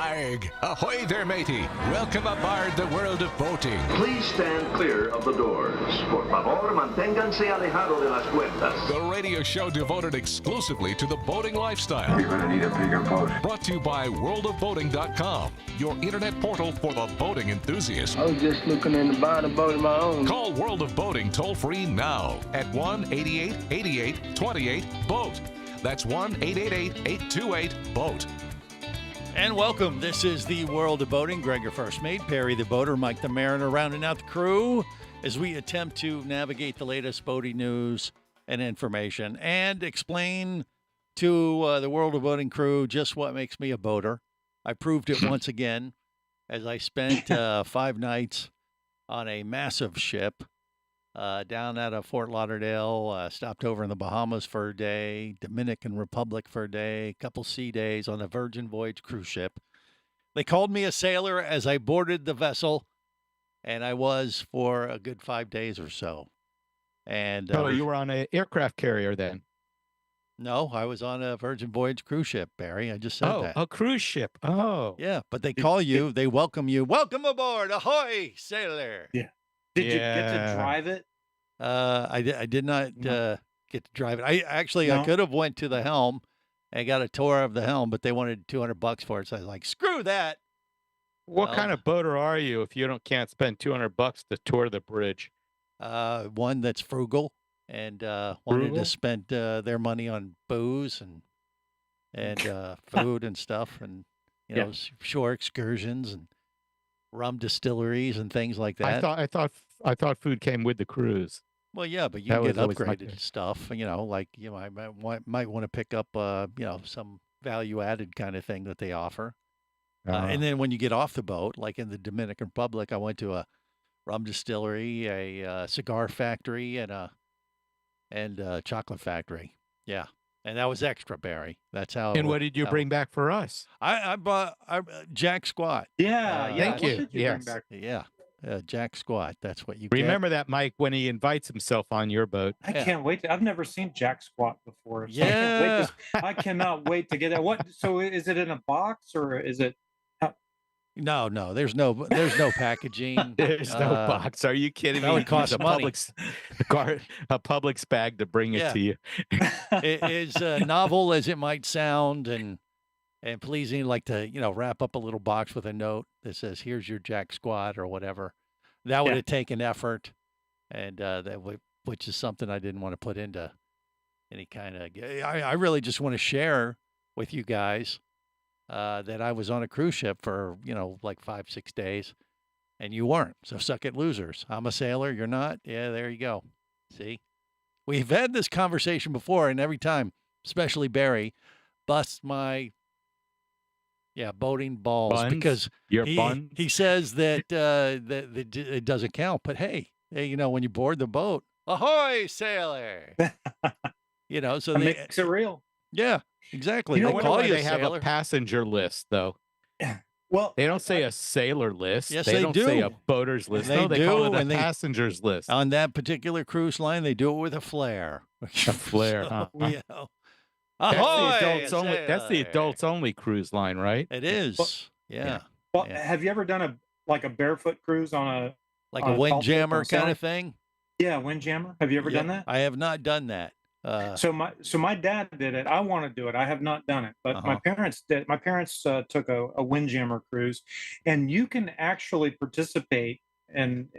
Arg! Ahoy there, matey! Welcome aboard the world of boating. Please stand clear of the doors. Por favor, manténganse alejado de las puertas. The radio show devoted exclusively to the boating lifestyle. You're gonna need a bigger boat. Brought to you by worldofboating.com, your internet portal for the boating enthusiast. I was just looking into buying a boat of my own. Call World of Boating toll-free now at 1-8888-28-BOAT. That's 1-888-828-BOAT. And welcome. This is the World of Boating. Greg, your first mate, Perry the boater, Mike the mariner, rounding out the crew as we attempt to navigate the latest boating news and information and explain to the World of Boating crew just what makes me a boater. I proved it once again as I spent 5 nights on a massive ship down out of Fort Lauderdale, stopped over in the Bahamas for a day, Dominican Republic for a day, a couple sea days on a Virgin Voyage cruise ship. They called me a sailor as I boarded the vessel, and I was for a good 5 days or so. And you were on an aircraft carrier then? No, I was on a Virgin Voyage cruise ship, Barry. I just said that. Oh, a cruise ship. Oh. Yeah, but they call you, they welcome you. Welcome aboard. Ahoy, sailor. Yeah. Did you get to drive it? I did not get to drive it. I No? could have went to the helm and got a tour of the helm, but they wanted $200 for it. So I was like, screw that. What kind of boater are you if you can't spend $200 to tour the bridge? One that's frugal and wanted to spend their money on booze and food and stuff, and shore excursions and rum distilleries and things like that. I thought food came with the cruise. Well, yeah, but you That can get was always my upgraded stuff. Like I might want to pick up some value added kind of thing that they offer. And then when you get off the boat, like in the Dominican Republic, I went to a rum distillery, a cigar factory, and a chocolate factory. Yeah, and that was extra, Barry. That's how. And what did you bring back for us? I bought Jack Squat. Yeah, Thank you. What did you bring back? Yeah, Jack Squat. That's what you Remember that, Mike, when he invites himself on your boat. I can't wait. I've never seen Jack Squat before. So Yeah. I cannot wait to get that. What? So is it in a box or is it? No, there's no packaging. There's no box. Are you kidding me? That would cost Use money. A Publix bag to bring it to you. It is novel as it might sound and pleasing, like to wrap up a little box with a note that says, "Here's your Jack Squat" or whatever. That would have taken effort, and which is something I didn't want to put into any kind of. I really just want to share with you guys that I was on a cruise ship for like 5-6 days, and you weren't. So suck it, losers. I'm a sailor. You're not. Yeah, there you go. See, we've had this conversation before, and every time, especially Barry, busts my boating balls Buns? because Your he, buns? he says that that it doesn't count. But hey, when you board the boat, ahoy, sailor! So That makes it real. yeah, exactly. I They wonder call why you they a have sailor. a passenger list, though. Well, They don't say a sailor list. Yes, they they don't say do. a boater's list. They No, they call do, it and a they- passenger's list. On that particular cruise line, they do it with a flare. A flare, huh? Ahoy, That's the sailor. adults only cruise line, right? It is. Yeah. well, Yeah. have you ever done a barefoot cruise on a Like on a a tall ship windjammer on a kind sailing? of thing. Windjammer? Have you ever done that? I have not done that. So my dad did it. I want to do it. I have not done it, but my parents did. My parents took a windjammer cruise, and you can actually participate and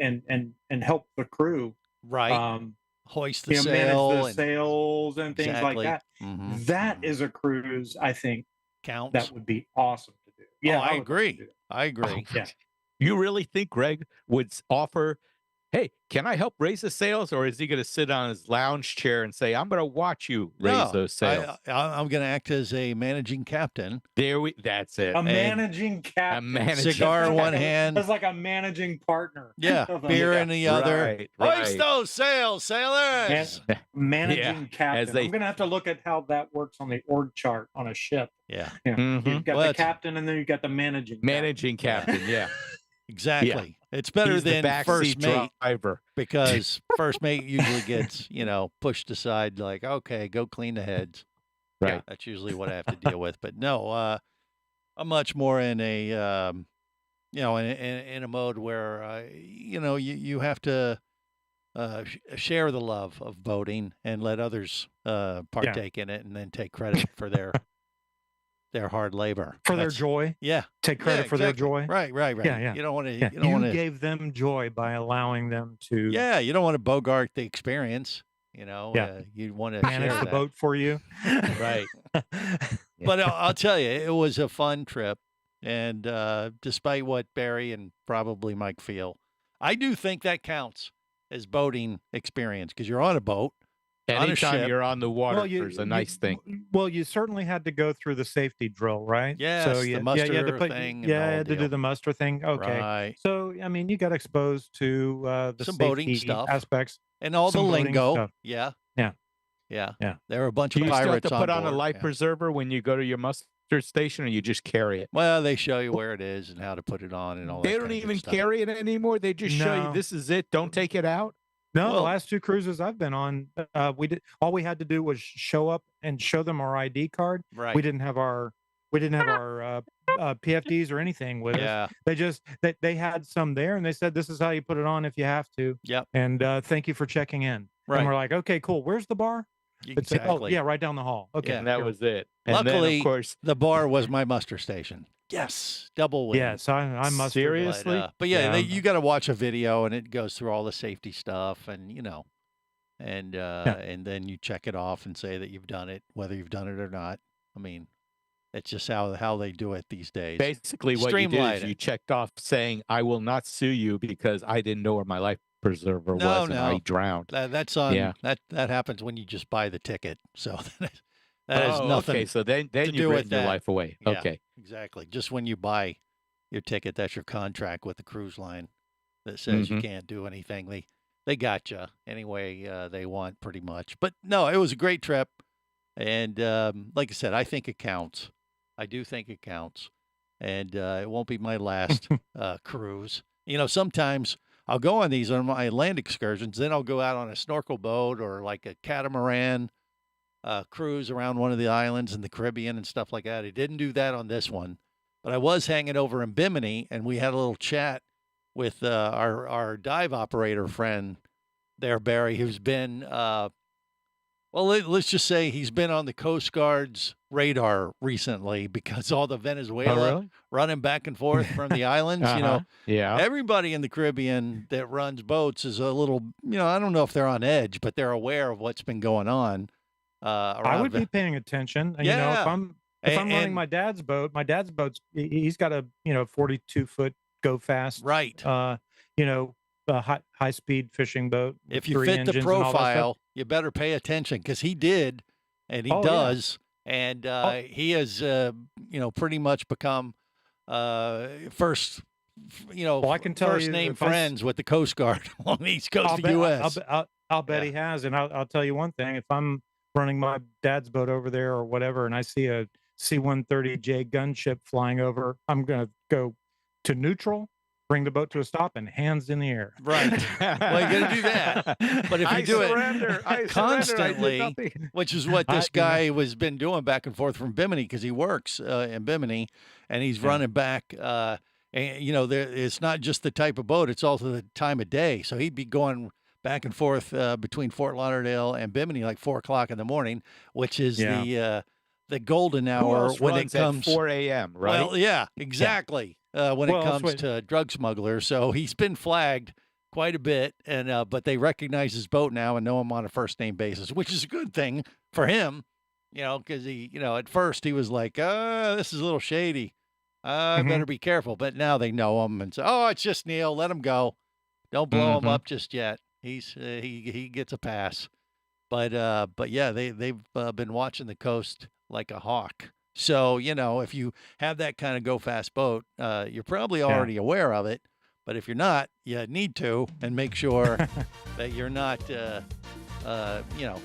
help the crew. Right. Hoist the Manage sail the and sails and things Exactly. like that. Mhm. That is a cruise. I think counts. that would be awesome to do. Yeah, I would love to agree. do that. I agree. Yeah. You really think Greg would offer, hey, can I help raise the sails? Or is he going to sit on his lounge chair and say, I'm going to watch you raise No, those sails? I'm going to act as a managing captain. That's it. A managing captain. managing- Cigar in one hand. That's like a managing partner. Yeah. of a- Beer in the other. Right, Hoist right. those sails, sailors. managing captain. they- I'm going to have to look at how that works on the org chart on a ship. Yeah. Mhm. You've got Well, the that's- captain, and then you've got the managing. Managing captain, yeah. Exactly. It's better He's the than first backseat mate driver. because first mate usually gets, pushed aside like, okay, go clean the heads. Right. That's usually what I have to deal with. But no, I'm much more in a in a mode where you have to share the love of boating and let others partake in it, and then take credit for their hard labor For their That's- joy, Yeah, take credit for their exactly. joy. Right. Yeah. You don't want to. Yeah. You don't want to. gave them joy by allowing them to Yeah, you don't want to bogart the experience. Yeah. You want to manage share the that. boat for you. Right. But I'll tell you, it was a fun trip. And despite what Barry and probably Mike feel, I do think that counts as boating experience because you're on a boat. On a Anytime ship. you're on the water, there's a nice thing. Well, you certainly had to go through the safety drill, right? Yes, so the you had to muster put, thing and Yeah, the whole had to do deal. the muster thing. Okay. Right. So I mean, you got exposed to the Some safety boating stuff. aspects. And all the Some boating lingo. stuff. Yeah. Yeah. Yeah. Yeah. There were a bunch Do of you still have pirates to put on a board. life Yeah. preserver when you go to your muster station, or you just carry it? Well, they show you where it is and how to put it on and all that. They don't kind of good even stuff. carry it anymore. They just show you No. this is it. Don't take it out. No, the Well- last two cruises I've been on, all we had to do was show up and show them our ID card. Right. We didn't have our PFDs or anything with us. Yeah. They just they had some there, and they said this is how you put it on if you have to. Yep. And thank you for checking in. Right. And we're like, okay, cool. Where's the bar? It's oh Exactly. yeah, right down the hall. Okay, And that here. was it. And Luckily, then, of course, The bar was my muster station. Yes. Double win. Yeah, so I must Serious? But yeah, Yeah. you got to watch a video, and it goes through all the safety stuff, and and then you check it off and say that you've done it, whether you've done it or not. I mean, it's just how they do it these days. basically what you did Streamline is it. you checked off saying, I will not sue you because I didn't know where my life preserver No, was and I no. drowned. That's on. Yeah. That happens when you just buy the ticket. So that has Oh, nothing. okay, so then to you do bring with your that. life away. Yeah. Okay. Exactly. Just when you buy your ticket, that's your contract with the cruise line that says you Mhm. can't do anything. They got you anyway they want, pretty much. But no, it was a great trip, and like I said, I think it counts. I do think it counts, and it won't be my last cruise. Sometimes I'll go on these on my land excursions, then I'll go out on a snorkel boat or like a catamaran cruise around one of the islands in the Caribbean and stuff like that. I didn't do that on this one, but I was hanging over in Bimini, and we had a little chat with our dive operator friend there, Barry, who's been, let's just say he's been on the Coast Guard's radar recently because all the Venezuela running back and forth from the islands, Yeah. Everybody in the Caribbean that runs boats is a little, I don't know if they're on edge, but they're aware of what's been going on. I would be paying attention. And, Yeah. if I'm running And- my dad's boat's he's got a 42-foot go fast, right. a high speed fishing boat. with If you 3 fit the engines and all that stuff. profile, you better pay attention because he did, and he Oh, yeah. does, and he has, pretty much become first, Well, I can tell first you name if I s- friends with the Coast Guard on the East Coast I'll of the bet, U.S. I'll bet Yeah. he has, and I'll tell you one thing: if I'm running my dad's boat over there or whatever, and I see a C-130J gunship flying over, I'm gonna go to neutral, bring the boat to a stop, and hands in the air. Right. Well, you got to do that. But if you I do it surrender. I constantly, surrender. I did nothing. which is what this I- you know- guy was been doing back and forth from Bimini because he works in Bimini, and he's running back. And it's not just the type of boat; it's also the time of day. So he'd be going back and forth between Fort Lauderdale and Bimini like 4:00 in the morning, which is the golden Who hour else when it runs at comes 4 a.m., right? Well, yeah, exactly. When Who it else comes would- to drug smugglers, so he's been flagged quite a bit, and but they recognize his boat now and know him on a first name basis, which is a good thing for him, because he, at first he was like, this is a little shady. I Mhm. better be careful. But now they know him and say, oh, it's just Neil. Let him go. Don't blow him Mhm. up just yet. He's he gets a pass. But yeah, they've been watching the coast like a hawk. So, if you have that kind of go fast boat, you're probably already aware of it. But if you're not, you need to, and make sure that you're not,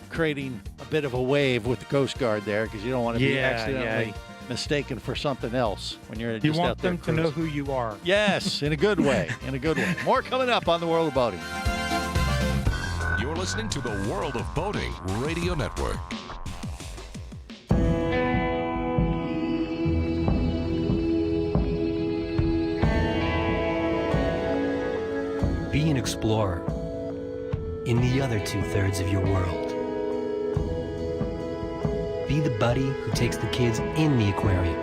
creating a bit of a wave with the Coast Guard there, because you don't want to be accidentally mistaken for something else when you're You just want out there them to know cruising. who you are. Yes, in a good way. In a good way. More coming up on the World of Boating. You're listening to the World of Boating Radio Network. explorer in the other two-thirds of your world. Be the buddy who takes the kids in the aquarium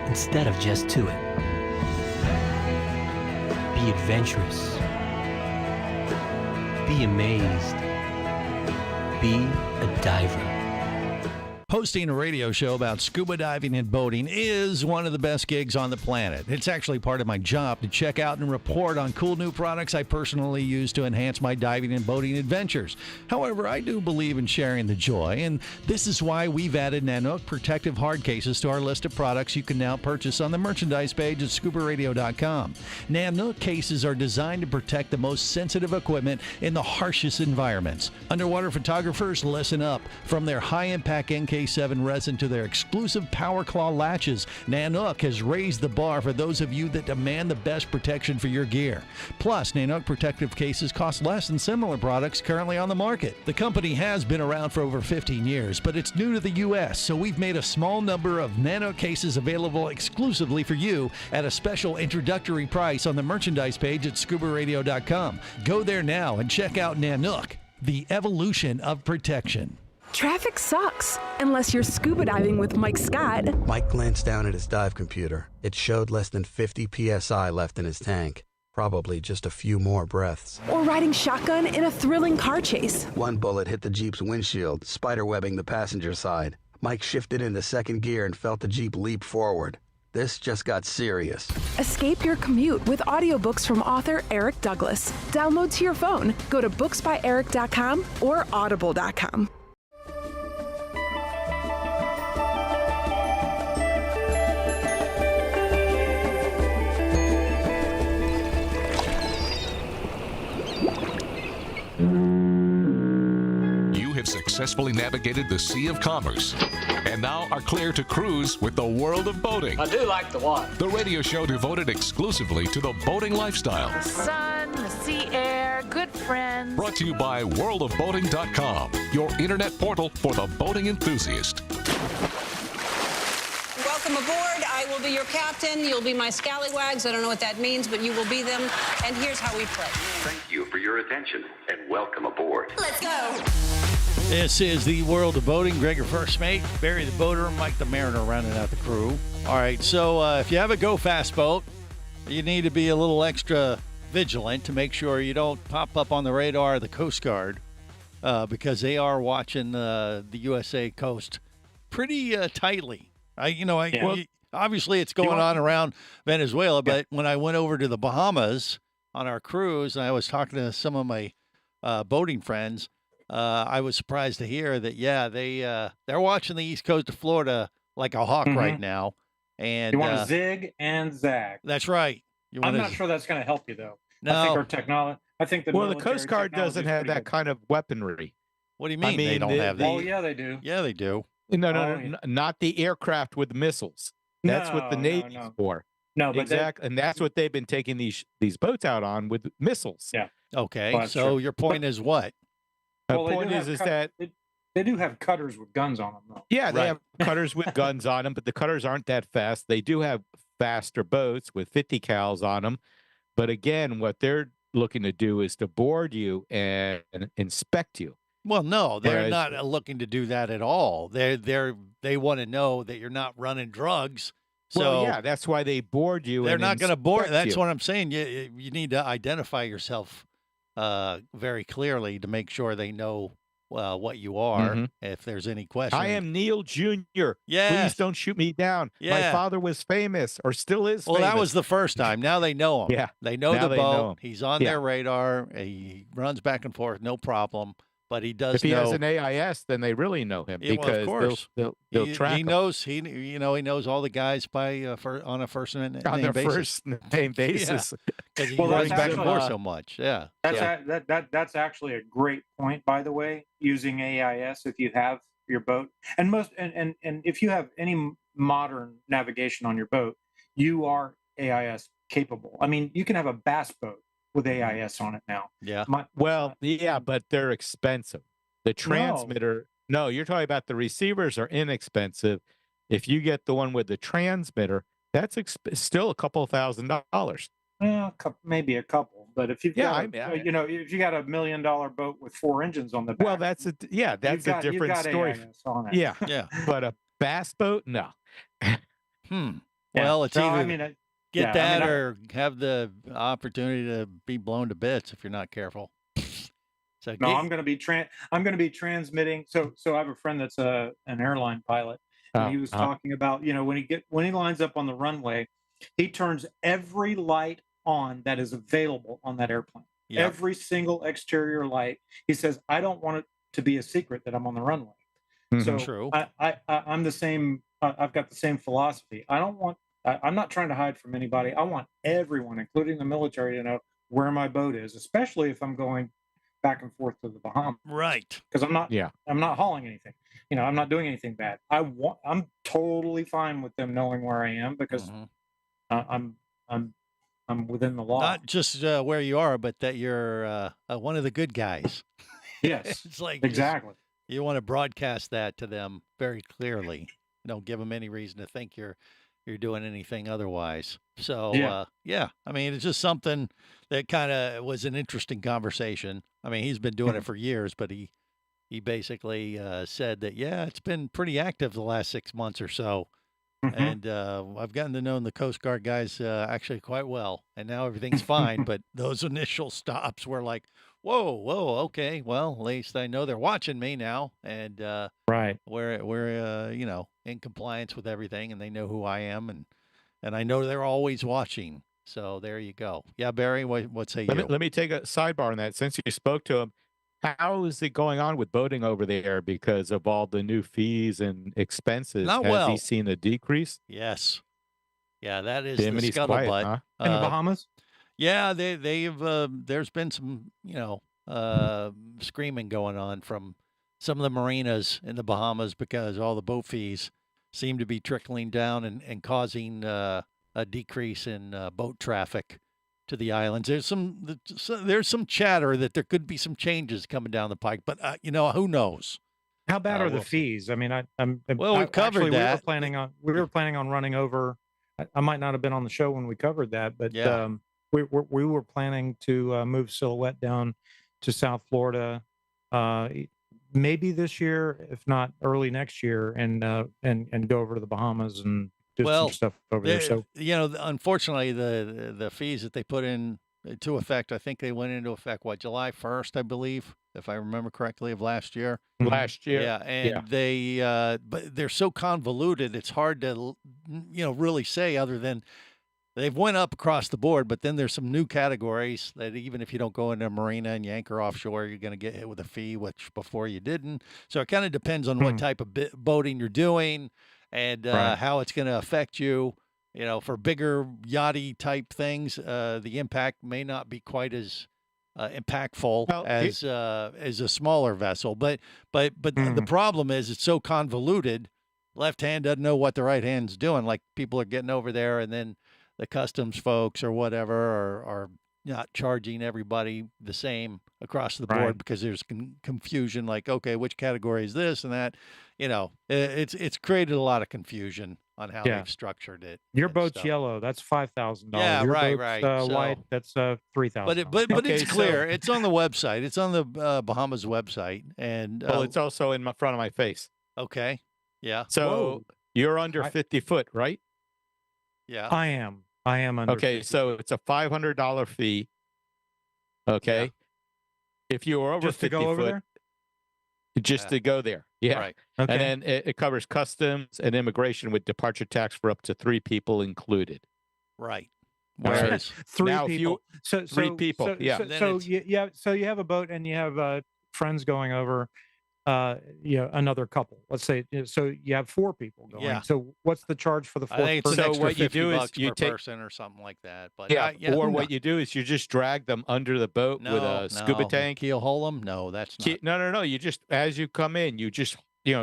instead of just to it. Be adventurous. Be amazed. Be a diver. Hosting a radio show about scuba diving and boating is one of the best gigs on the planet. It's actually part of my job to check out and report on cool new products I personally use to enhance my diving and boating adventures. However, I do believe in sharing the joy, and this is why we've added Nanook protective hard cases to our list of products you can now purchase on the merchandise page at scubaradio.com. Nanook cases are designed to protect the most sensitive equipment in the harshest environments. Underwater photographers, listen up. From their high-impact NK7 resin to their exclusive Power Claw latches, Nanook has raised the bar for those of you that demand the best protection for your gear. Plus, Nanook protective cases cost less than similar products currently on the market. The company has been around for over 15 years, but it's new to the U.S., so we've made a small number of Nanook cases available exclusively for you at a special introductory price on the merchandise page at scubaradio.com. Go there now and check out Nanook, the evolution of protection. Traffic sucks, unless you're scuba diving with Mike Scott. Mike glanced down at his dive computer. It showed less than 50 psi left in his tank. Probably just a few more breaths. Or riding shotgun in a thrilling car chase. One bullet hit the Jeep's windshield, spiderwebbing the passenger side. Mike shifted into second gear and felt the Jeep leap forward. This just got serious. Escape your commute with audiobooks from author Eric Douglas. Download to your phone. Go to booksbyeric.com or audible.com. Successfully navigated the Sea of Commerce and now are clear to cruise with the World of Boating. I do like the water. The radio show devoted exclusively to the boating lifestyle. The sun, the sea air, good friends. Brought to you by worldofboating.com, your internet portal for the boating enthusiast. Welcome aboard. I will be your captain. You'll be my scallywags. I don't know what that means, but you will be them. And here's how we play. Thank you for your attention and welcome aboard. Let's go. This is the World of Boating. Greg, your first mate. Barry the boater. Mike the mariner rounding out the crew. All right, so if you have a Go Fast boat, you need to be a little extra vigilant to make sure you don't pop up on the radar of the Coast Guard because they are watching the USA coast pretty tightly. Obviously it's going on around Venezuela, but when I went over to the Bahamas on our cruise, and I was talking to some of my boating friends, I was surprised to hear that, they're watching the east coast of Florida like a hawk right now. And you want to zig and zag. That's right. I'm not sure that's going to help you, though. No. I think our technology. I think the Coast Guard doesn't have that kind of weaponry. What do you mean, they don't have that? Oh, yeah, they do. Yeah, they do. No, not the aircraft with missiles. That's what the Navy's for. No, but exactly, and that's what they've been taking these boats out on, with missiles. Yeah. Okay. Well, so your point is what? The point is that they do have cutters with guns on them, though. Yeah, they have cutters with guns on them, but the cutters aren't that fast. They do have faster boats with 50 cals on them. But again, what they're looking to do is to board you and inspect you. Well, no, they're not looking to do that at all. They want to know that you're not running drugs. So yeah, that's why they board you. They're not going to board. That's you. what I'm saying. You need to identify yourself very clearly to make sure they know what you are. If there's any question, I am Neil Jr. Yeah, please don't shoot me down. Yeah. My father was famous, or still is. Well, famous. that was the first time. Now they know him. Yeah, they know now the they boat. know him. He's on their radar. He runs back and forth, no problem. But he does. If he has an AIS, then they really know him because well, of course. they'll track him. He knows he knows all the guys by on a first name on basis. First name basis. Because he runs back and forth so much. Yeah, that's actually a great point, by the way. Using AIS if you have your boat, and if you have any modern navigation on your boat, you are AIS capable. I mean, you can have a bass boat with AIS on it now. Yeah. But they're expensive. The transmitter, no, you're talking about the receivers are inexpensive. If you get the one with the transmitter, that's still a couple $1,000. Maybe a couple. But if you've Yeah, got, if you got $1 million boat with 4 engines on the back, well, that's a different story. AIS on it. Yeah, Yeah. but a bass boat, no. Well, it's No, either I mean, get that or have the opportunity to be blown to bits if you're not careful. So no, I'm going to be transmitting. So I have a friend that's an airline pilot, and he was talking about, when he lines up on the runway, he turns every light on that is available on that airplane. Yep. Every single exterior light. He says, I don't want it to be a secret that I'm on the runway. So True. I'm the same. I've got the same philosophy. I'm not trying to hide from anybody. I want everyone, including the military, to know where my boat is, especially if I'm going back and forth to the Bahamas. Right. Because I'm not hauling anything. I'm not doing anything bad. I'm totally fine with them knowing where I am because I'm within the law. Not just where you are, but that you're one of the good guys. Yes. It's like exactly. You want to broadcast that to them very clearly. Don't give them any reason to think you're doing anything otherwise. So I mean, it's just something that kind of was an interesting conversation. I mean, he's been doing it for years, but he basically said that it's been pretty active the last 6 months or so. And I've gotten to know the Coast Guard guys actually quite well, and now everything's fine. But those initial stops were like, whoa, okay, well, at least I know they're watching me now, and right, we're in compliance with everything, and they know who I am, and I know they're always watching. So there you go. Yeah, Barry, what say you? Let me take a sidebar on that. Since you spoke to him, how is it going on with boating over there because of all the new fees and expenses? Has he seen a decrease? Yes. Yeah, that is Bimini's the scuttlebutt. quiet, huh? In the Bahamas? Yeah, they've there's been some, screaming going on from some of the marinas in the Bahamas because all the boat fees seem to be trickling down and causing a decrease in boat traffic to the islands. There's some chatter that there could be some changes coming down the pike, but who knows? How bad are the fees? I mean, we've covered that. We were planning on running over. I might not have been on the show when we covered that, but we were planning to move Silhouette down to South Florida, maybe this year, if not early next year, and go over to the Bahamas and do some stuff over there. So unfortunately, the fees that they put into effect, I think they went into effect July 1st, I believe, if I remember correctly, of last year. Last year, yeah, and they but they're so convoluted, it's hard to really say other than they've went up across the board, but then there's some new categories that even if you don't go into a marina and you anchor offshore, you're going to get hit with a fee, which before you didn't. So it kind of depends on what type of boating you're doing and how it's going to affect you. For bigger yachty type things, the impact may not be quite as impactful as a smaller vessel. But the problem is it's so convoluted. Left hand doesn't know what the right hand's doing. Like people are getting over there and then the customs folks or whatever are not charging everybody the same across the board because there's confusion. Like, okay, which category is this and that? It's created a lot of confusion on how they've structured it. Your boat's yellow, that's $5,000. Yeah, Your right. boat's white, that's $3,000. But it's clear. It's on the website. It's on the Bahamas website, and it's also in front of my face. Okay. Yeah. So you're under 50 foot, right? Yeah. I am under. Okay, 50 so it's a $500 fee. Okay. Yeah. If you are over just 50 to go over foot, there? just to go there. Yeah. Right. Okay. And then it covers customs and immigration with departure tax for up to 3 people included. Right. Whereas three now people. So 3 people. So you have a boat and you have friends going over. Another couple. Let's say so you have 4 people going. Yeah. So what's the charge for the 4th I think it's person? an extra what you do is $50 you per take- person or something like that. But or what you do is you just drag them under the boat with a scuba tank. Keel hole them? No, that's not. No. You just, as you come in, you just,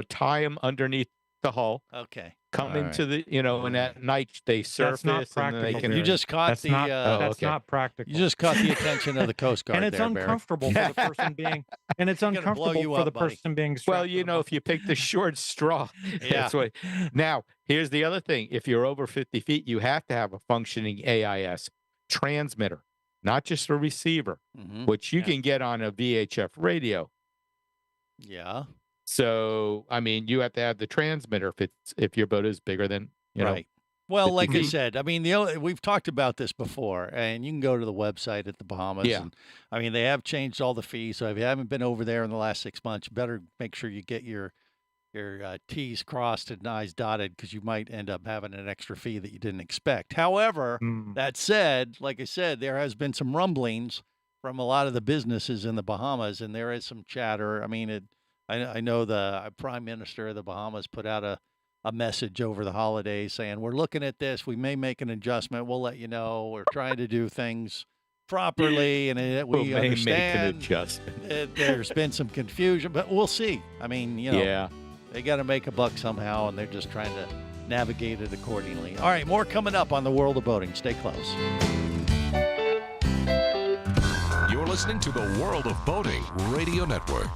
tie them underneath the hull. Okay. Come into the, and at night they surface. That's not and then they practical. can. You just caught That's the. not, that's okay. not practical. You just caught the attention of the Coast Guard. And it's there, uncomfortable Barry. for the person being. And it's Gonna blow uncomfortable you for up, the buddy. person being. Well, strapped to the if you pick the short straw, Yeah. that's what. Now, here's the other thing: if you're over 50 feet, you have to have a functioning AIS transmitter. not just a receiver, which you can get on a VHF radio. Yeah. So, I mean, you have to have the transmitter if your boat is bigger than, you know. Well, like I said, I mean, we've talked about this before, and you can go to the website at the Bahamas. Yeah. And, I mean, they have changed all the fees. So if you haven't been over there in the last 6 months, you better make sure you get your T's crossed and I's dotted, because you might end up having an extra fee that you didn't expect. However, that said, like I said, there has been some rumblings from a lot of the businesses in the Bahamas, and there is some chatter. I mean, I know the Prime Minister of the Bahamas put out a message over the holidays saying, we're looking at this. We may make an adjustment. We'll let you know. We're trying to do things properly, and we understand make an adjustment. There's been some confusion, but we'll see. I mean, you know, they got to make a buck somehow, and they're just trying to navigate it accordingly. All right, more coming up on the World of Boating. Stay close. You're listening to the World of Boating Radio Network.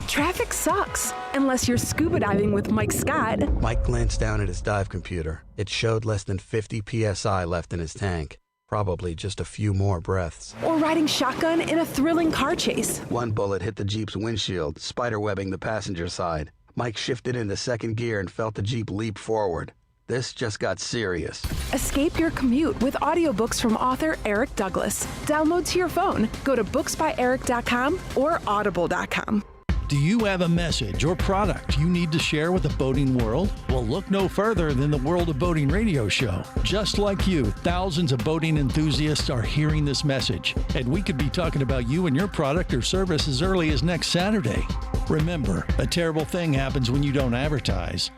Traffic sucks, unless you're scuba diving with Mike Scott. Mike glanced down at his dive computer. It showed less than 50 psi left in his tank. Probably just a few more breaths. Or riding shotgun in a thrilling car chase. One bullet hit the Jeep's windshield, spiderwebbing the passenger side. Mike shifted into second gear and felt the Jeep leap forward. This just got serious. Escape your commute with audiobooks from author Eric Douglas. Download to your phone. Go to booksbyeric.com or audible.com. Do you have a message or product you need to share with the boating world? Well, look no further than the World of Boating radio show. Just like you, thousands of boating enthusiasts are hearing this message, and we could be talking about you and your product or service as early as next Saturday. Remember, a terrible thing happens when you don't advertise.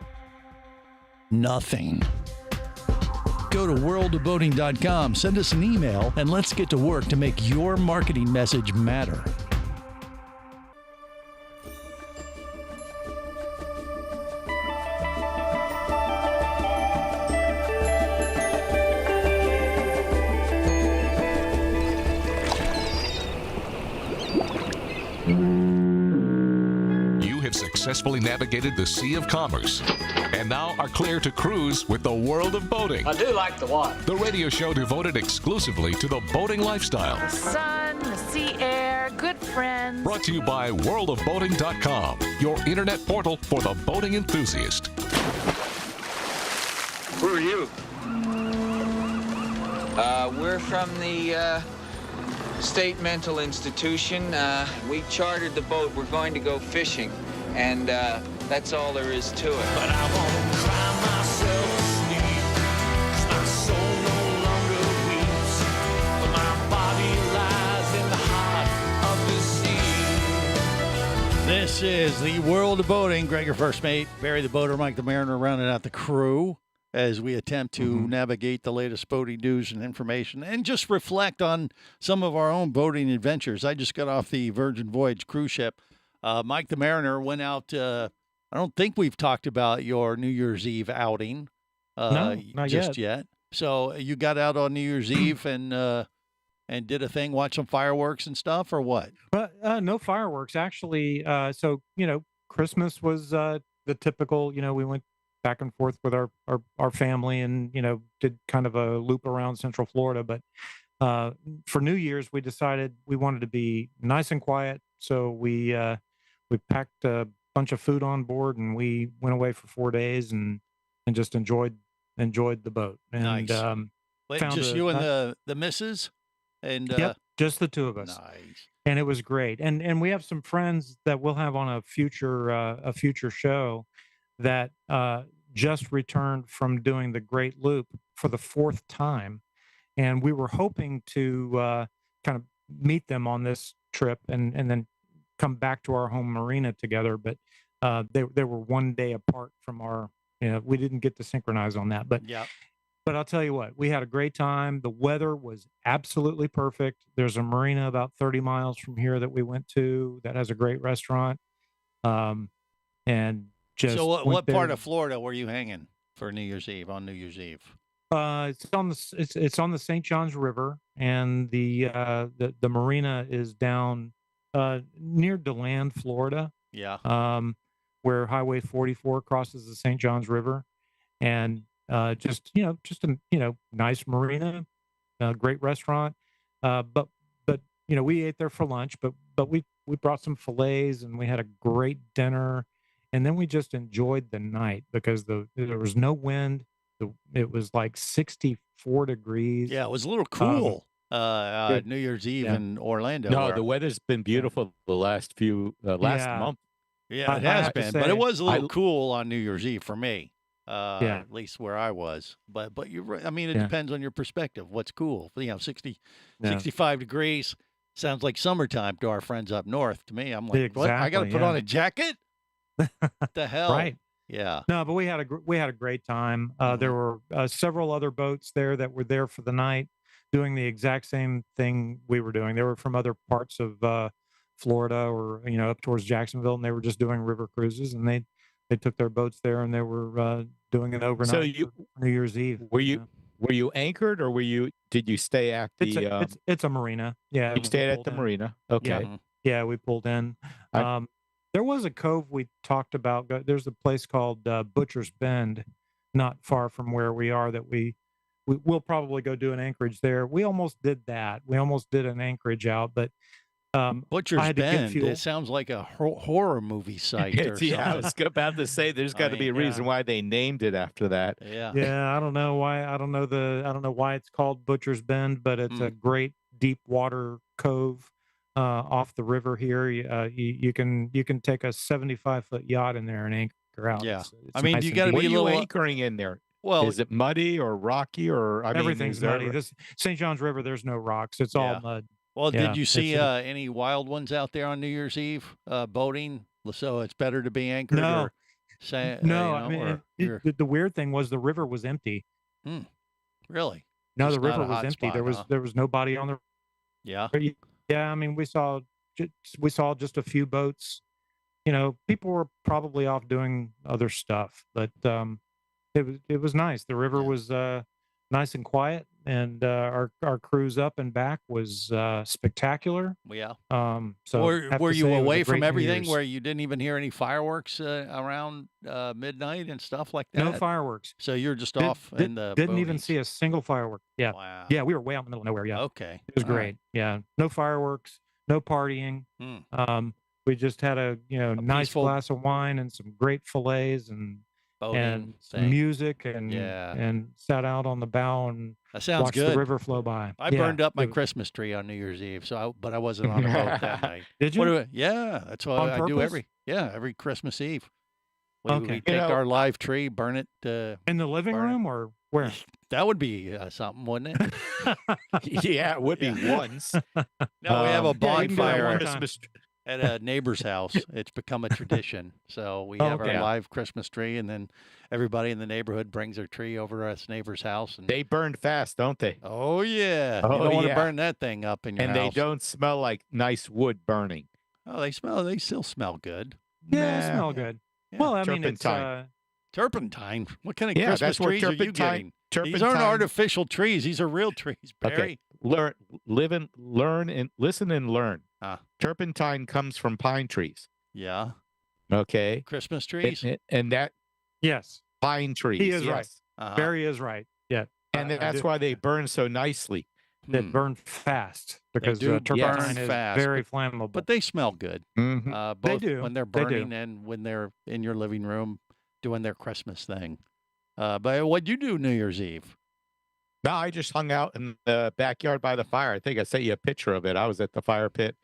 Nothing. Go to worldofboating.com, send us an email, and let's get to work to make your marketing message matter. Successfully navigated the Sea of Commerce and now are clear to cruise with the World of Boating. I do like the water. The radio show devoted exclusively to the boating lifestyle. The sun, the sea air, good friends. Brought to you by worldofboating.com, your internet portal for the boating enthusiast. Who are you? We're from the State Mental Institution. We chartered the boat. We're going to go fishing. And that's all there is to it. But I won't cry myself asleep, 'cause my soul no longer weeps, but my body lies in the heart of the sea. This is the World of Boating. Greg, your first mate, Barry the Boater, Mike the Mariner, rounding out the crew as we attempt to navigate the latest boating news and information and just reflect on some of our own boating adventures. I just got off the Virgin Voyage cruise ship. Mike the Mariner went out. I don't think we've talked about your New Year's Eve outing. No, not just yet. So you got out on New Year's Eve and did a thing, watch some fireworks and stuff, or what? No fireworks, actually. So, Christmas was the typical, we went back and forth with our family and, did kind of a loop around Central Florida. But for New Year's, we decided we wanted to be nice and quiet. So we packed a bunch of food on board and we went away for 4 days and just enjoyed the boat. And nice. Just you and the missus? And yep, just the two of us. Nice. And it was great. And we have some friends that we'll have on a future show that just returned from doing the Great Loop for the 4th time. And we were hoping to kind of meet them on this trip and then come back to our home marina together. But they were 1 day apart from our, we didn't get to synchronize on that. But yeah. But I'll tell you what, we had a great time. The weather was absolutely perfect. There's a marina about 30 miles from here that we went to that has a great restaurant. And just so what part of Florida were you hanging for New Year's Eve, on New Year's Eve? It's on the St. Johns River, and the marina is down near DeLand, Florida. Yeah. Where Highway 44 crosses the St. Johns River, and just a nice marina, great restaurant. But we ate there for lunch, but we brought some fillets and we had a great dinner, and then we just enjoyed the night because there was no wind. It was like 64 degrees. Yeah, it was a little cool. New Year's Eve in Orlando. No, the weather's been beautiful the last month. Yeah, it has been, but it was a little cool on New Year's Eve for me. At least where I was. But you're right. I mean, it depends on your perspective. What's cool? 65 degrees sounds like summertime to our friends up north. To me, I'm like, what? I got to put on a jacket? What the hell? Right. Yeah. No, but we had a great time. There were several other boats there that were there for the night, doing the exact same thing we were doing. They were from other parts of Florida or up towards Jacksonville, and they were just doing river cruises, and they took their boats there and they were doing it overnight. So for New Year's Eve. Were you anchered, or did you stay at the? It's a marina. Yeah, you stayed at the marina. Okay. Yeah, we pulled in. There was a cove we talked about. There's a place called Butcher's Bend, not far from where we are. That we'll probably go do an anchorage there. We almost did that. We almost did an anchorage out, but Butcher's Bend. It sounds like a horror movie site. Or I was about to say there's got to be a reason why they named it after that. Yeah. I don't know why. I don't know why it's called Butcher's Bend, but it's a great deep water cove off the river here. You can take a 75-foot yacht in there and anchor out. Yeah, it's I mean, nice you got to be a little anchoring in there. Well, is it muddy or rocky or everything's muddy? This St. John's River, there's no rocks. It's all mud. Well, did you see any wild ones out there on New Year's Eve boating? So it's better to be anchored. No, I mean, the weird thing was the river was empty. Really? No, Just the river not a was hot empty. spot, There was nobody on the. Yeah. Yeah, I mean, we saw just a few boats. People were probably off doing other stuff, but it was nice. The river was nice and quiet, and our cruise up and back was spectacular. Yeah. So were you away from everything where you didn't even hear any fireworks around midnight and stuff like that? No fireworks. So you're just off in the didn't even boonies. see a single firework. Yeah. Wow. Yeah, we were way out in the middle of nowhere. Yeah. Okay. It was All great. right. Yeah. No fireworks, no partying. We just had a nice peaceful glass of wine and some great fillets and boating some thing. music and sat out on the bow and That sounds watched good. the river flow by. I burned up my Christmas tree on New Year's Eve, but I wasn't on a boat that night. Did you? Yeah, that's what On I do purpose? every Christmas Eve. We Okay. take our live tree, burn it. In the living room or where? That would be something, wouldn't it? Yeah, it would be once. No, we have a Yeah, you can do that bonfire one time. at a neighbor's house. It's become a tradition. So we have our live Christmas tree, and then everybody in the neighborhood brings their tree over to this neighbor's house. And They burn fast, don't they? oh yeah, you Oh, don't want to yeah. burn that thing up in your And house. they don't smell like nice wood burning. Oh, they still smell good. Yeah, Nah. it smelled good. Yeah. Well, I mean, it's Turpentine. Turpentine. What kind of Yeah, Christmas that's what trees are you turpentine- getting? These aren't turpentine- artificial trees. These are real trees, Barry. Okay. Learn and listen and learn. Ah. Turpentine comes from pine trees. Yeah. Okay. Christmas trees. And that yes, pine trees. he is right. yes. Uh-huh. Barry is right. Yeah, And I that's do- why they burn so nicely. that burn fast because do turpentine burn is fast, very flammable. But they smell good. Mhm. Both do. when they're They do. burning and when they're in your living room doing their Christmas thing. But what'd you do New Year's Eve? No, I just hung out in the backyard by the fire. I think I sent you a picture of it. I was at the fire pit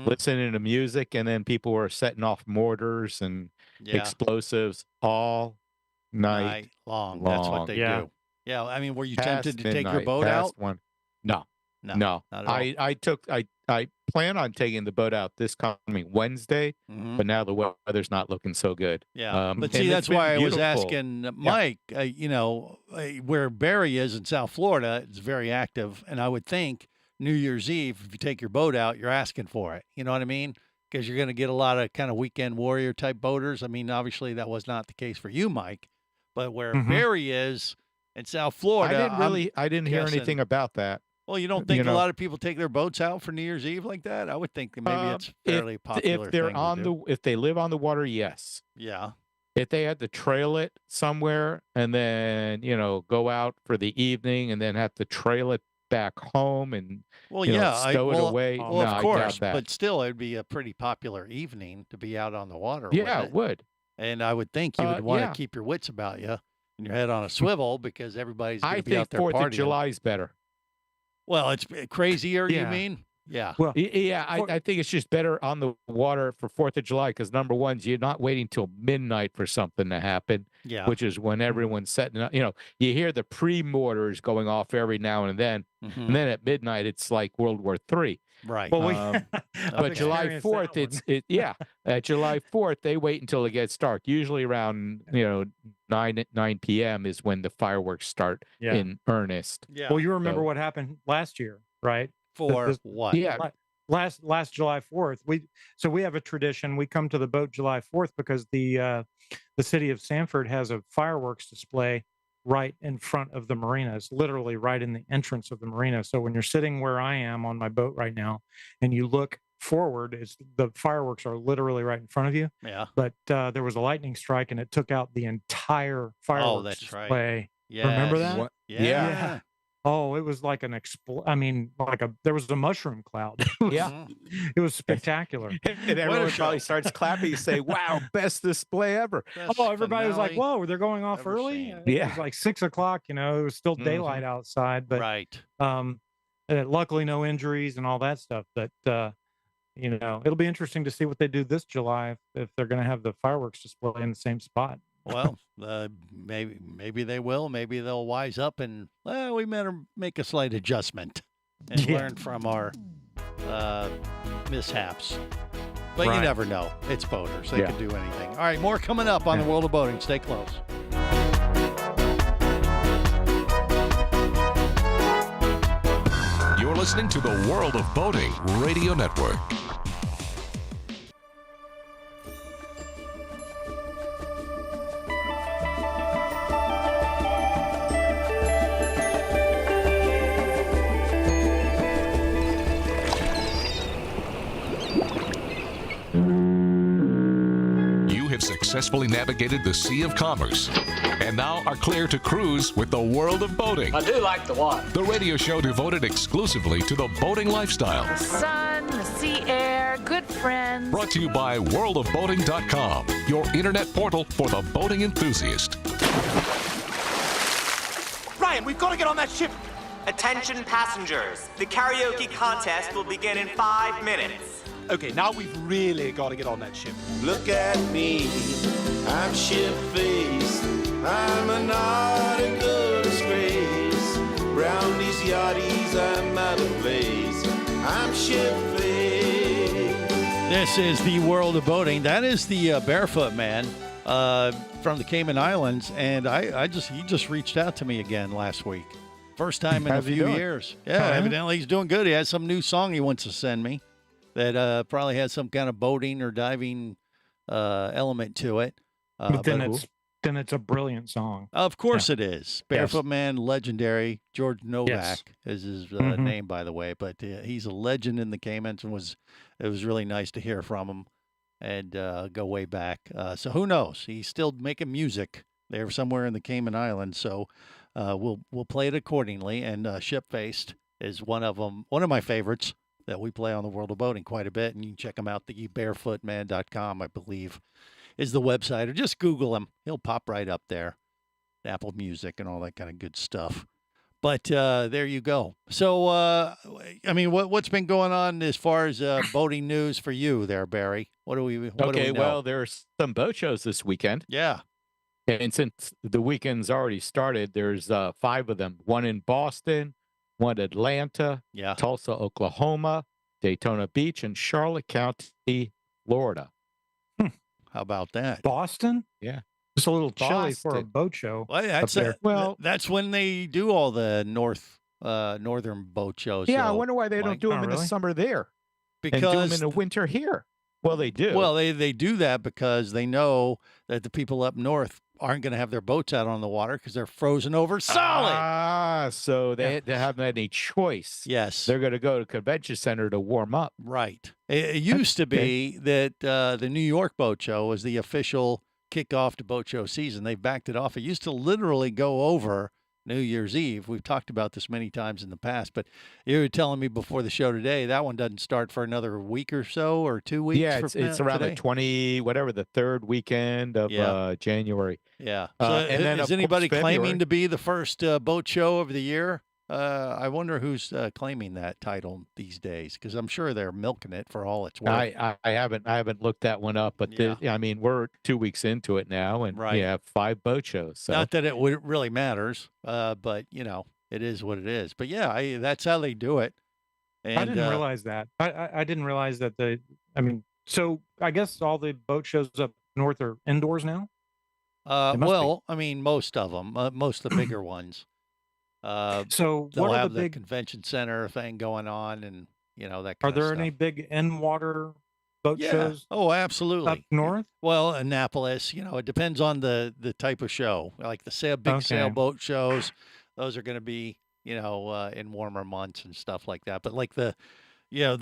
listening to music, and then people were setting off mortars and Yeah. explosives all night long. That's what long. they Yeah. do. Yeah. I mean, were you Past tempted to take your midnight, boat past out? One. No, No, no. not at all. I plan on taking the boat out this coming Wednesday, Mhm. but now the weather's not looking so good. Yeah, but and see, it's that's been why I was beautiful. asking Mike. Where Barry is in South Florida, it's very active, and I would think New Year's Eve, if you take your boat out, you're asking for it. You know what I mean? Because you're going to get a lot of kind of weekend warrior type boaters. I mean, obviously that was not the case for you, Mike, but where Barry is in South Florida, I didn't hear guessing- anything about that. Well, you don't think you a know. lot of people take their boats out for New Year's Eve like that? I would think that maybe it's fairly popular. If they're thing to on do. if they live on the water, yes. Yeah. If they had to trail it somewhere and then go out for the evening and then have to trail it back home and Well, you know, yeah, stow it away. well, No, of I course, doubt that. but still, it'd be a pretty popular evening to be out on the water. Yeah, with it would. And I would think you would want yeah. to keep your wits about you and your head on a swivel because everybody's going I to be out think there 4th partying. of July is better. Well, it's crazier. You Yeah. mean? Yeah. Well, Yeah, I think it's just better on the water for 4th of July because number one, you're not waiting till midnight for something to happen, Yeah. which is when everyone's setting up. You know, you hear the pre-mortars going off every now and then, Mhm. and then at midnight it's like World War III. Right. well, But July experienced 4th, that one. at July 4th they wait until it gets dark. Usually around 9 p.m. is when the fireworks start Yeah. in earnest. Yeah. Well, you remember So- what happened last year, right? For this- what? Yeah, Last July 4th, we have a tradition. We come to the boat July 4th because the city of Sanford has a fireworks display right in front of the marina. It's literally right in the entrance of the marina. So when you're sitting where I am on my boat right now, and you look forward, the fireworks are literally right in front of you. Yeah. But there was a lightning strike, and it took out the entire fireworks that's right. display. Yeah. Remember that? What- Yeah. Yeah. Oh, it was like I mean, there was a mushroom cloud. Yeah. It was spectacular. and everyone probably starts clapping and say, "Wow, best display ever!" Best Oh, everybody was like, finale "Whoa, they're going off ever early." seen. It Yeah. was like 6 o'clock. It was still daylight outside, but Right. luckily no injuries and all that stuff. But it'll be interesting to see what they do this July if they're going to have the fireworks display in the same spot. Well, maybe they will. Maybe they'll wise up and we better make a slight adjustment and Yeah. learn from our mishaps. But you Right. never know. It's boaters. They Yeah. can do anything. All right, more coming up on the World of Boating. Stay close. You're listening to the World of Boating Radio Network. You have successfully navigated the Sea of Commerce and now are clear to cruise with the World of Boating. I do like the water. The radio show devoted exclusively to the boating lifestyle. The sun, the sea air, good friends. Brought to you by worldofboating.com, your internet portal for the boating enthusiast. Ryan, we've got to get on that ship. Attention passengers, the karaoke contest will begin in 5 minutes. Okay, now we've really got to get on that ship. Look at me, I'm shit-faced. I'm a nautical disgrace. Round these yachties, I'm out of place. I'm shit-faced. This is the World of Boating. That is the Barefoot Man from the Cayman Islands, and he just reached out to me again last week. First time in a How's he few doing? years. Yeah, evidently he's doing good. He has some new song he wants to send me that probably has some kind of boating or diving element to it. But then it's a brilliant song. Of course it is. Barefoot Man, legendary. George Novak is his name, by the way. But he's a legend in the Caymans, and it was really nice to hear from him and go way back. So who knows? He's still making music there somewhere in the Cayman Islands. So we'll play it accordingly. And Ship-Faced is one of my favorites that we play on the World of Boating quite a bit. And you can check him out, thebarefootman.com, I believe, is the website, or just Google him. He'll pop right up there. Apple Music and all that kind of good stuff. But there you go. So, what's been going on as far as boating news for you there, Barry? What do we know? Well, there's some boat shows this weekend. Yeah. And since the weekend's already started, there's 5 of them. One in Boston, one Atlanta, Tulsa, Oklahoma, Daytona Beach, and Charlotte County, Florida. How about that? Boston? Yeah. It's a little chilly for a Boston. boat show. Well, that's when they do all the northern boat shows. Yeah, I so, wonder why they don't Mike. do them in the summer there. And do Because them in the winter here. Well, they do. Well, they do that because they know that the people up north aren't going to have their boats out on the water because they're frozen over solid. Ah, so they haven't had any choice. Yes. They're going to go to convention center to warm up. Right. It used to be that the New York Boat Show was the official kickoff to boat show season. They backed it off. It used to literally go over New Year's Eve. We've talked about this many times in the past, but you were telling me before the show today that one doesn't start for another week or so, or 2 weeks. Yeah, it's around today? the 20, whatever, the third weekend of January. Yeah. So and then, is of anybody course, claiming February. to be the first boat show of the year? I wonder who's claiming that title these days, because I'm sure they're milking it for all it's worth. I haven't looked that one up, but I mean, we're 2 weeks into it now, and Right. we have 5 boat shows. So Not that it really matters, but it is what it is. But yeah, that's how they do it. And I didn't realize that. I didn't realize that so I guess all the boat shows up north are indoors now? It must well, I mean, most of them, most of the bigger ones. So They'll what are have the the big, convention center thing going on, and that are kind of there stuff. any big in-water boat Yeah. shows Oh, up absolutely. north? Well, Annapolis, it depends on the type of show. Like the big Okay. sailboat shows, those are going to be, in warmer months and stuff like that. But like the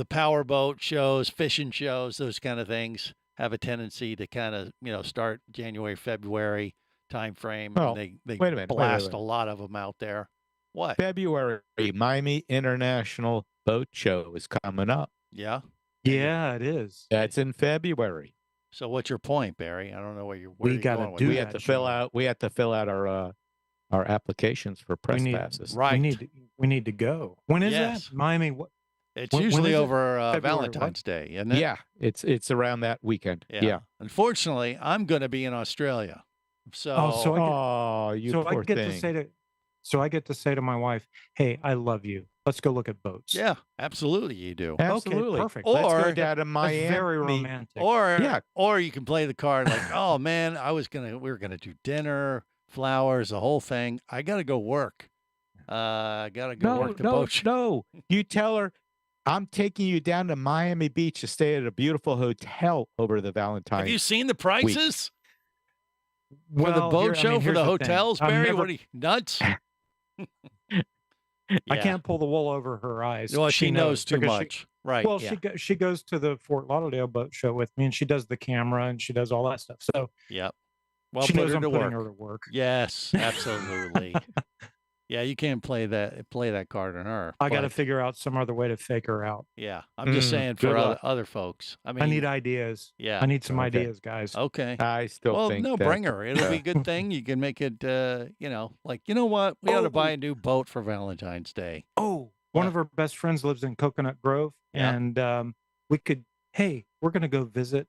power boat shows, fishing shows, those kind of things have a tendency to kind of, start January, February time frame. Well, and they wait a minute, wait, blast wait. a lot of them out there. What? February, Miami International Boat Show is coming up. Yeah. Yeah, it is. That's in February. So what's your point, Barry? I don't know where We you're gotta going with do We that. have to fill out. We have to fill out our applications for press need- passes. Right. We need to go. When is Yes. that? Miami. What? It's when usually is it? over February what? Valentine's Day, isn't it? Yeah, it's around that weekend. Yeah. Unfortunately, I'm going to be in Australia. So, Oh, you So poor I get thing. to say to, so I get to say to my wife, "Hey, I love you. Let's go look at boats." yeah, absolutely you do. Absolutely. perfect. Let's go Or- down to Miami. That's very romantic. Or Yeah. or you can play the card like, "Oh man, we were going to do dinner, flowers, the whole thing. I got to go work. I got to go No, work the no, boat show." no. You tell her, I'm taking you down to Miami Beach to stay at a beautiful hotel over the Valentine's. Have you seen the prices for well, the boat here- I show mean, for here's the thing. hotels, I'm Barry? never- What are you, nuts? I Yeah. can't pull the wool over her eyes. Well, she knows too because much. Right. Well, yeah. she goes to the Fort Lauderdale boat show with me, and she does the camera and she does all that stuff. So Yep. Well, she put knows her I'm to putting work. her to work. Yes, absolutely. Yeah, you can't play that card on her. I got to but, figure out some other way to fake her out. Yeah, I'm just saying good for luck. other folks. I mean, I need ideas. yeah. I need some Okay. ideas, guys. Okay. I still Well, think no, that, bring her. It'll be a good thing. You can make it, like, you know what? We ought to buy a new boat for Valentine's Day. Oh, one of her best friends lives in Coconut Grove, Yeah. and we could. Hey, we're gonna go visit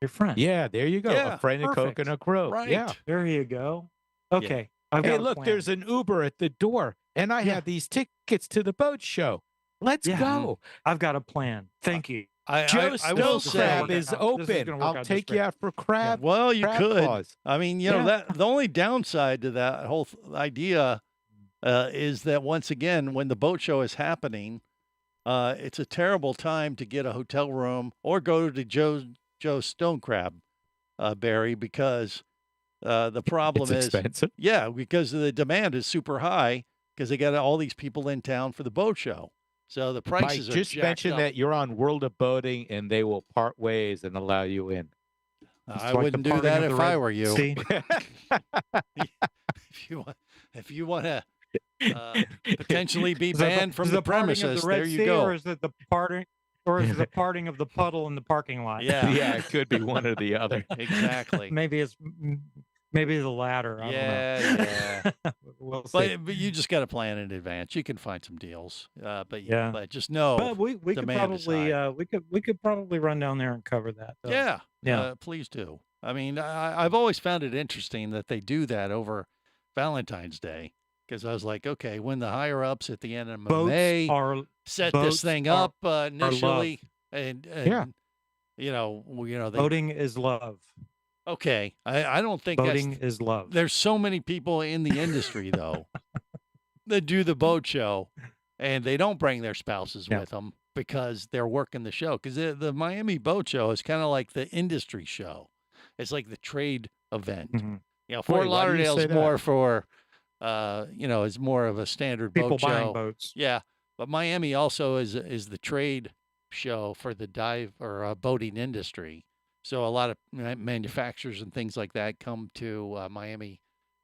your friend. Yeah, there you go. Yeah, A friend in perfect. Coconut Grove. Right. Yeah. There you go. Okay. I've Hey, got a look, plan. there's an Uber at the door, and I Yeah. have these tickets to the boat show. Let's Yeah. go. I've got a plan. Thank you. Joe I will Snow say, Crab work is out. This is open. gonna work I'll out just take you great. out for crab. well, you crab could. claws. I mean, Yeah. that the only downside to that whole idea is that once again, when the boat show is happening, it's a terrible time to get a hotel room or go to Joe Stone Crab, Barry, because the problem It's is, expensive. yeah, because the demand is super high because they got all these people in town for the boat show. So the Mike, prices are just jacked mention up. that you're on World of Boating, and they will part ways and allow you in. It's I like the wouldn't do parting that of if the I Red were you. Sea. If you want to potentially be Is that banned from is the parting of premises, the Red there you Sea, go. Or is it the parting? Or is it the parting of the puddle in the parking lot? Yeah. Yeah, it could be one or the other. Exactly. Maybe maybe the latter. I Yeah, don't know. We'll see. But you just got to plan in advance. You can find some deals. But Yeah. but just know. But we could demand is probably high. we could probably run down there and cover that. though. Yeah. Yeah. Please do. I mean, I've always found it interesting that they do that over Valentine's Day because I was like, okay, when the higher ups at the end of Boats May are set boats this thing are- up initially, and Yeah. you know, they, boating is love. okay, I don't think Boating that's, is love. there's so many people in the industry though that do the boat show and they don't bring their spouses Yeah. with them because they're working the show because the Miami Boat Show is kind of like the industry show. It's like the trade event. Mhm. You know, Fort Wait, why do you Lauderdale's say that? more for is more of a standard People boat buying show. boats. Yeah, but Miami also is the trade show for the dive or boating industry. So a lot of manufacturers and things like that come to Miami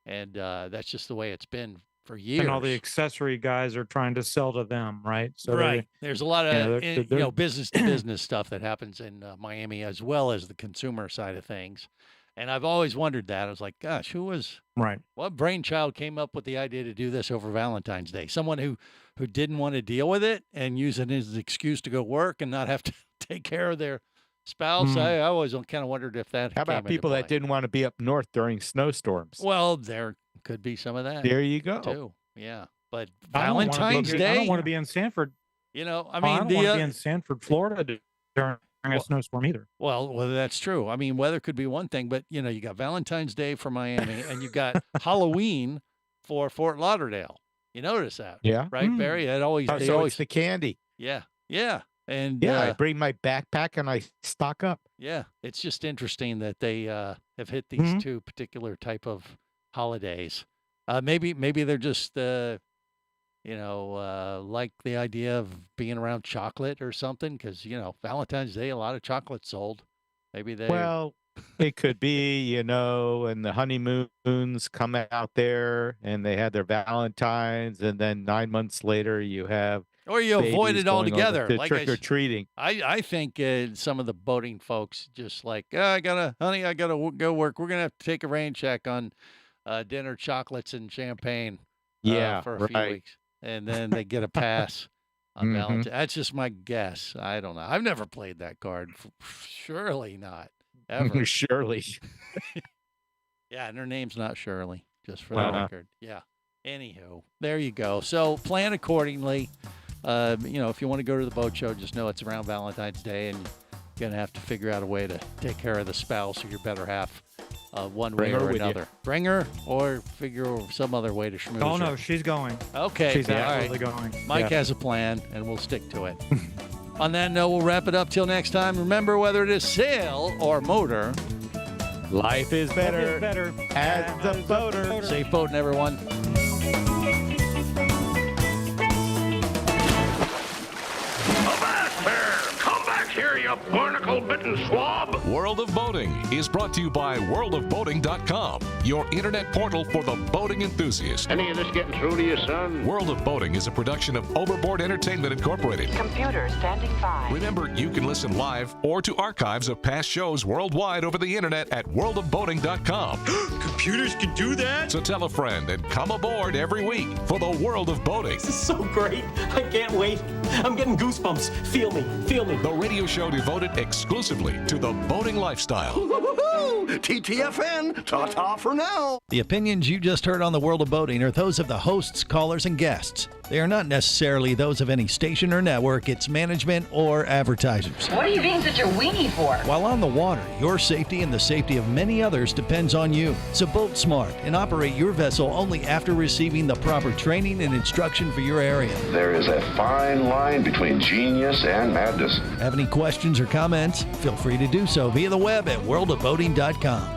And that's just the way it's been for years. And all the accessory guys are trying to sell to them, right? So right. There's a lot of they're business to business stuff that happens in Miami, as well as the consumer side of things. And I've always wondered that. I was like, gosh, what brainchild came up with the idea to do this over Valentine's Day? Someone who didn't want to deal with it and use it as an excuse to go work and not have to take care of their spouse. I always kind of wondered if that. How about people that didn't want to be up north during snowstorms? Well, there could be some of that. There you go. Too. Yeah, but Valentine's Day. I don't want to be in Sanford. I mean, I don't want to be in Sanford, Florida during a snowstorm either. Well, that's true. I mean, weather could be one thing, but you got Valentine's Day for Miami, and you got Halloween for Fort Lauderdale. You notice that, right, Barry? It always it's the candy. Yeah, and I bring my backpack and I stock up. Yeah, it's just interesting that they have hit these two particular type of holidays. Maybe they're just like the idea of being around chocolate or something, because Valentine's Day, a lot of chocolate sold. Maybe they. Well, it could be, and the honeymoons come out there and they had their Valentines, and then 9 months later you have. Or you avoid it altogether. Like trick or treating. I think some of the boating folks just like, I gotta go work. We're gonna have to take a rain check on dinner, chocolates, and champagne. For a few weeks, and then they get a pass on Valentine's. That's just my guess. I don't know. I've never played that card. Surely not. Ever. Shirley. Yeah, and her name's not Shirley. Just for the record. Yeah. Anywho, there you go. So plan accordingly. If you want to go to the boat show, just know it's around Valentine's Day, and you're going to have to figure out a way to take care of the spouse or your better half one way or another. Bring her or figure some other way to schmooze her. No, she's going. Okay. She's absolutely going. Mike has a plan, and we'll stick to it. On that note, we'll wrap it up till next time. Remember, whether it is sail or motor, life is better as a boater. Safe boating, everyone. Here, you barnacle-bitten swab. World of Boating is brought to you by worldofboating.com, your internet portal for the boating enthusiast. Any of this getting through to you, son? World of Boating is a production of Overboard Entertainment Incorporated. Computer standing by. Remember, you can listen live or to archives of past shows worldwide over the internet at worldofboating.com. Computers can do that? So tell a friend and come aboard every week for the World of Boating. This is so great. I can't wait. I'm getting goosebumps. Feel me. The radio show devoted exclusively to the boating lifestyle. TTFN, ta-ta for now. The opinions you just heard on the World of Boating are those of the hosts, callers, and guests. They are not necessarily those of any station or network, its management, or advertisers. What are you being such a weenie for? While on the water, your safety and the safety of many others depends on you. So boat smart and operate your vessel only after receiving the proper training and instruction for your area. There is a fine line between genius and madness. Have any questions or comments? Feel free to do so via the web at worldofboating.com.